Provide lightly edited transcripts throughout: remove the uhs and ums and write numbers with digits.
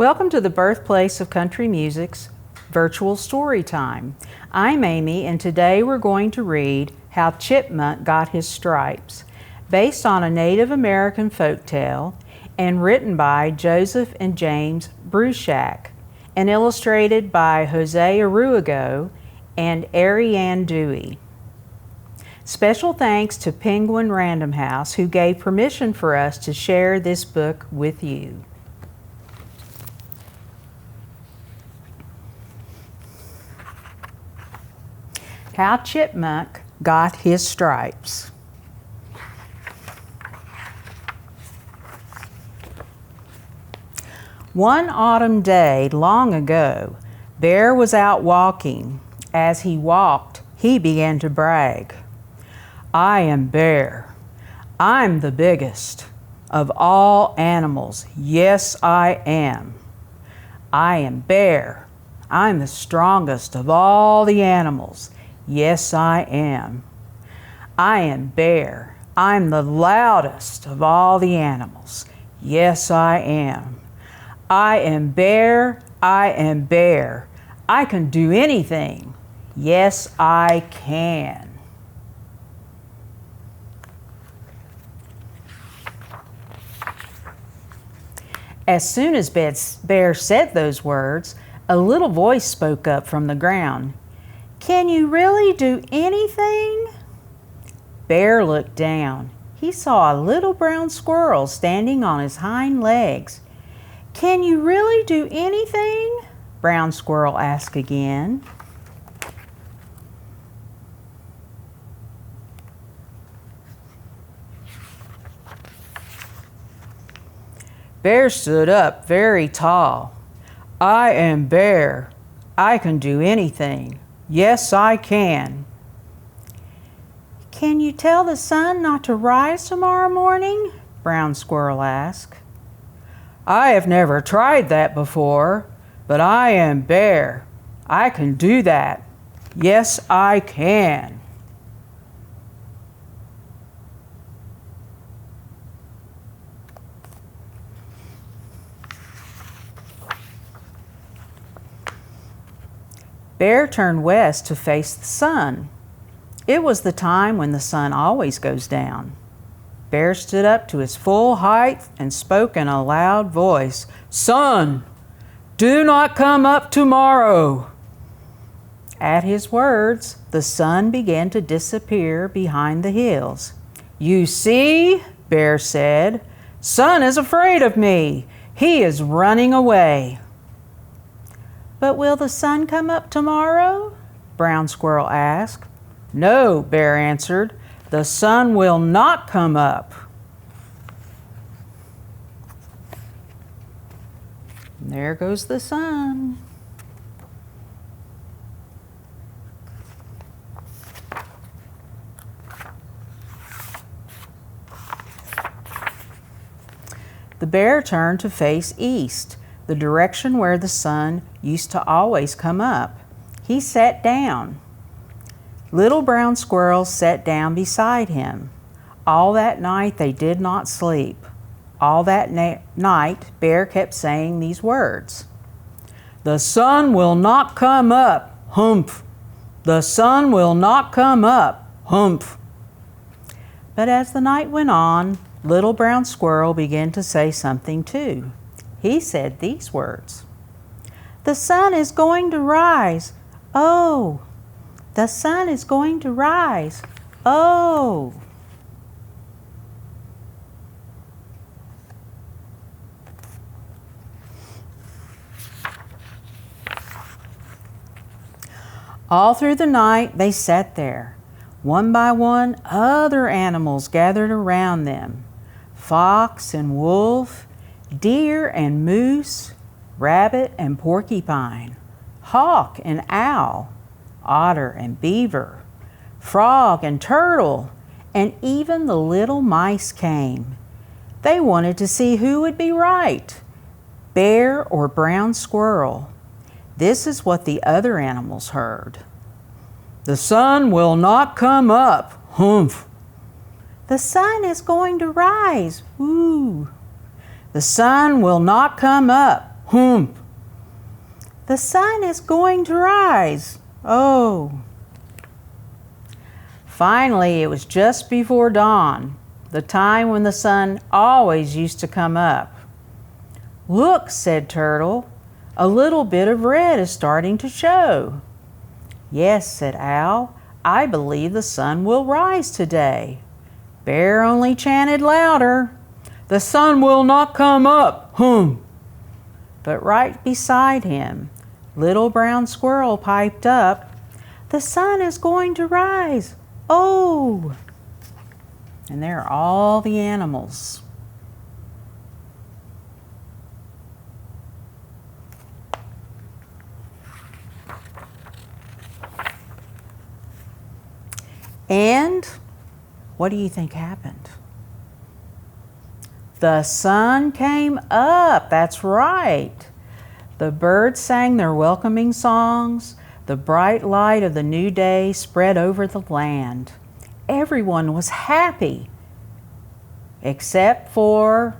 Welcome to the Birthplace of Country Music's virtual story time. I'm Amy, and today we're going to read How Chipmunk Got His Stripes, based on a Native American folktale and written by Joseph and James Bruchac and illustrated by Jose Aruego and Ariane Dewey. Special thanks to Penguin Random House, who gave permission for us to share this book with you. How Chipmunk Got His Stripes. One autumn day long ago, Bear was out walking. As he walked, he began to brag. I am Bear. I'm the biggest of all animals. Yes, I am. I am Bear. I'm the strongest of all the animals. Yes, I am. I am Bear. I'm the loudest of all the animals. Yes, I am. I am Bear. I am Bear. I can do anything. Yes, I can. As soon as Bear said those words, a little voice spoke up from the ground. Can you really do anything? Bear looked down. He saw a little brown squirrel standing on his hind legs. Can you really do anything? Brown Squirrel asked again. Bear stood up very tall. I am Bear. I can do anything. Yes, I can. Can you tell the sun not to rise tomorrow morning? Brown Squirrel asked. I have never tried that before, but I am Bear. I can do that. Yes, I can. Bear turned west to face the sun. It was the time when the sun always goes down. Bear stood up to his full height and spoke in a loud voice. Sun, do not come up tomorrow. At his words, the sun began to disappear behind the hills. You see, Bear said, Sun is afraid of me. He is running away. But will the sun come up tomorrow? Brown Squirrel asked. No, Bear answered. The sun will not come up. And there goes the sun. The bear turned to face east, the direction where the sun used to always come up. He sat down. Little Brown Squirrel sat down beside him. All that night they did not sleep. All that night Bear kept saying these words. The sun will not come up, humph. The sun will not come up, humph. But as the night went on, Little Brown Squirrel began to say something too. He said these words. The sun is going to rise. Oh, the sun is going to rise. Oh. All through the night they sat there. One by one, other animals gathered around them. Fox and wolf, deer and moose, rabbit and porcupine, hawk and owl, otter and beaver, frog and turtle, and even the little mice came. They wanted to see who would be right, Bear or Brown Squirrel. This is what the other animals heard. The sun will not come up, humph. The sun is going to rise, woo. The sun will not come up, Hump! The sun is going to rise. Oh! Finally, it was just before dawn, the time when the sun always used to come up. Look, said Turtle, a little bit of red is starting to show. Yes, said Owl, I believe the sun will rise today. Bear only chanted louder, the sun will not come up, hum. But right beside him, Little Brown Squirrel piped up, the sun is going to rise, oh! And there are all the animals. And what do you think happened? The sun came up, that's right. The birds sang their welcoming songs. The bright light of the new day spread over the land. Everyone was happy, except for,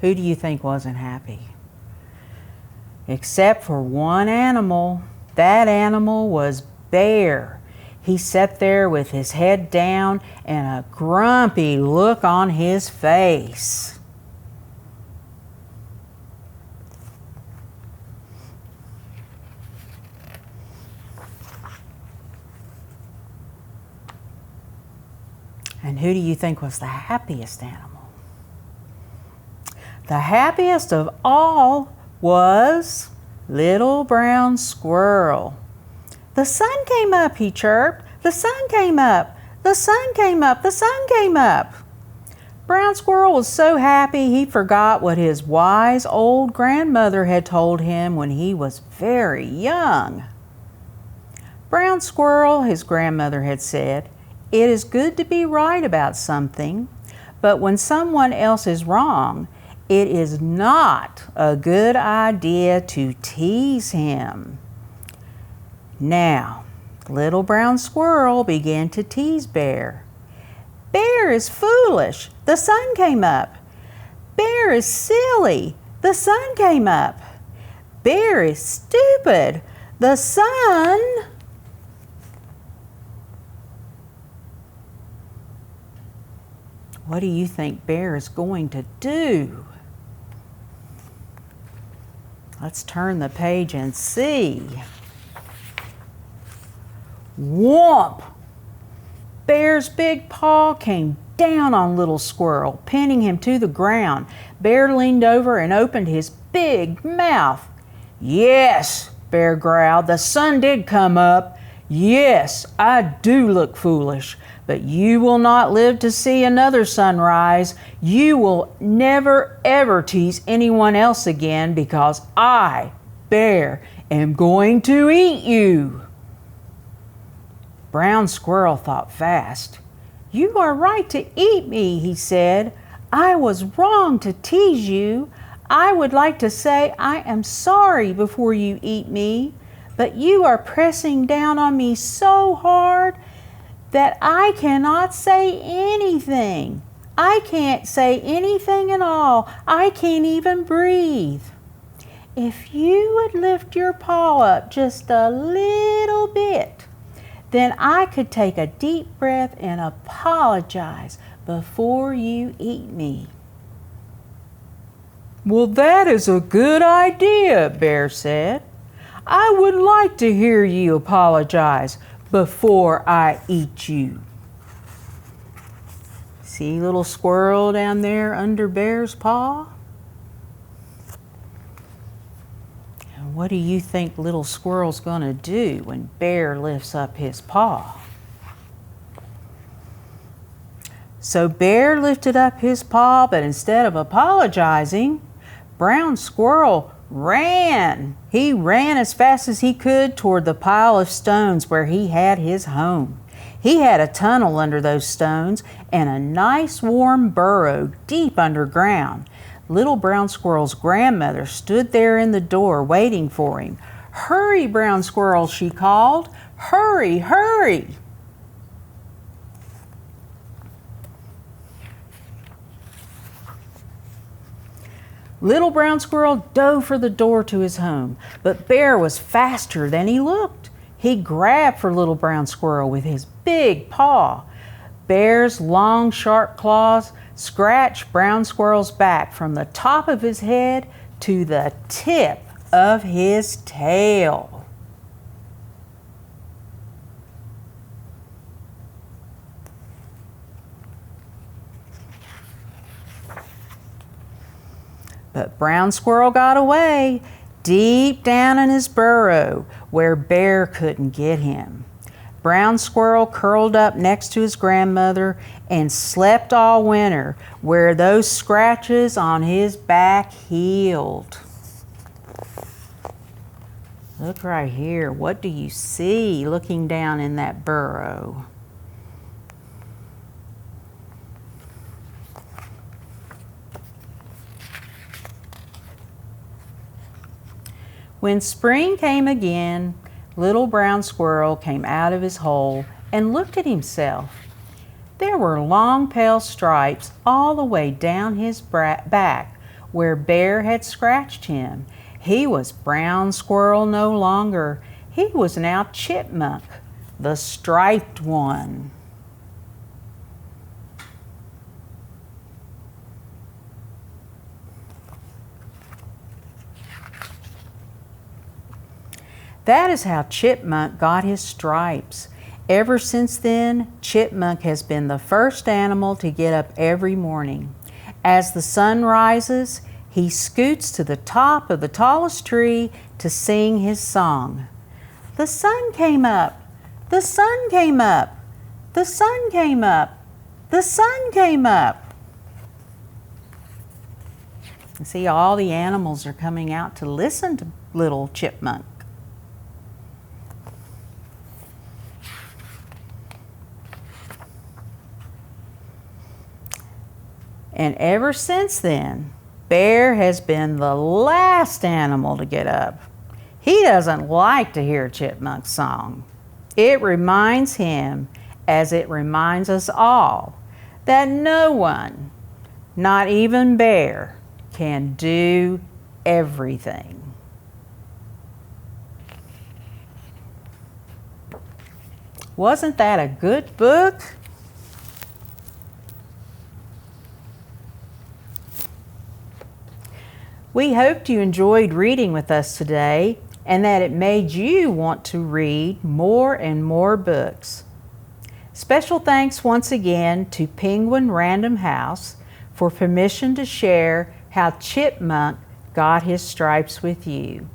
who do you think wasn't happy? Except for one animal. That animal was Bear. He sat there with his head down and a grumpy look on his face. And who do you think was the happiest animal? The happiest of all was Little Brown Squirrel. The sun came up, he chirped. The sun came up. The sun came up. The sun came up. Brown Squirrel was so happy he forgot what his wise old grandmother had told him when he was very young. Brown Squirrel, his grandmother had said, it is good to be right about something, but when someone else is wrong, it is not a good idea to tease him. Now, Little Brown Squirrel began to tease Bear. Bear is foolish. The sun came up. Bear is silly. The sun came up. Bear is stupid. The sun... What do you think Bear is going to do? Let's turn the page and see. Whomp! Bear's big paw came down on Little Squirrel, pinning him to the ground. Bear leaned over and opened his big mouth. Yes, Bear growled, the sun did come up. Yes, I do look foolish, but you will not live to see another sunrise. You will never ever tease anyone else again because I, Bear, am going to eat you. Brown Squirrel thought fast. You are right to eat me, he said. I was wrong to tease you. I would like to say I am sorry before you eat me, but you are pressing down on me so hard that I cannot say anything. I can't say anything at all. I can't even breathe. If you would lift your paw up just a little bit, then I could take a deep breath and apologize before you eat me. Well, that is a good idea, Bear said. I would like to hear you apologize before I eat you. See Little Squirrel down there under Bear's paw? And what do you think Little Squirrel's gonna do when Bear lifts up his paw? So Bear lifted up his paw, but instead of apologizing, Brown Squirrel ran. He ran as fast as he could toward the pile of stones where he had his home. He had a tunnel under those stones and a nice warm burrow deep underground. Little Brown Squirrel's grandmother stood there in the door waiting for him. Hurry, Brown Squirrel, she called. Hurry, hurry. Little Brown Squirrel dove for the door to his home, but Bear was faster than he looked. He grabbed for Little Brown Squirrel with his big paw. Bear's long, sharp claws scratched Brown Squirrel's back from the top of his head to the tip of his tail. But Brown Squirrel got away, deep down in his burrow, where Bear couldn't get him. Brown Squirrel curled up next to his grandmother and slept all winter, where those scratches on his back healed. Look right here. What do you see looking down in that burrow? When spring came again, Little Brown Squirrel came out of his hole and looked at himself. There were long pale stripes all the way down his back where Bear had scratched him. He was Brown Squirrel no longer. He was now Chipmunk, the striped one. That is how Chipmunk got his stripes. Ever since then, Chipmunk has been the first animal to get up every morning. As the sun rises, he scoots to the top of the tallest tree to sing his song. The sun came up, the sun came up, the sun came up, the sun came up. You see, all the animals are coming out to listen to little Chipmunk. And ever since then, Bear has been the last animal to get up. He doesn't like to hear Chipmunks Song. It reminds him, as it reminds us all, that no one, not even Bear, can do everything. Wasn't that a good book? We hoped you enjoyed reading with us today and that it made you want to read more and more books. Special thanks once again to Penguin Random House for permission to share how Chipmunk got his stripes with you.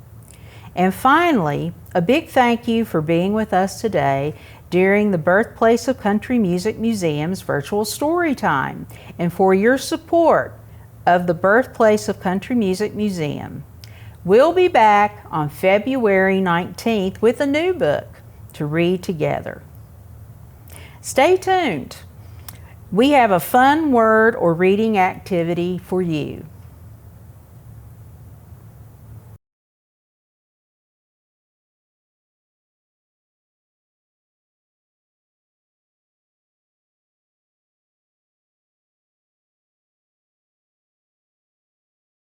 And finally, a big thank you for being with us today during the Birthplace of Country Music Museum's virtual story time and for your support of the Birthplace of Country Music Museum. We'll be back on February 19th with a new book to read together. Stay tuned. We have a fun word or reading activity for you.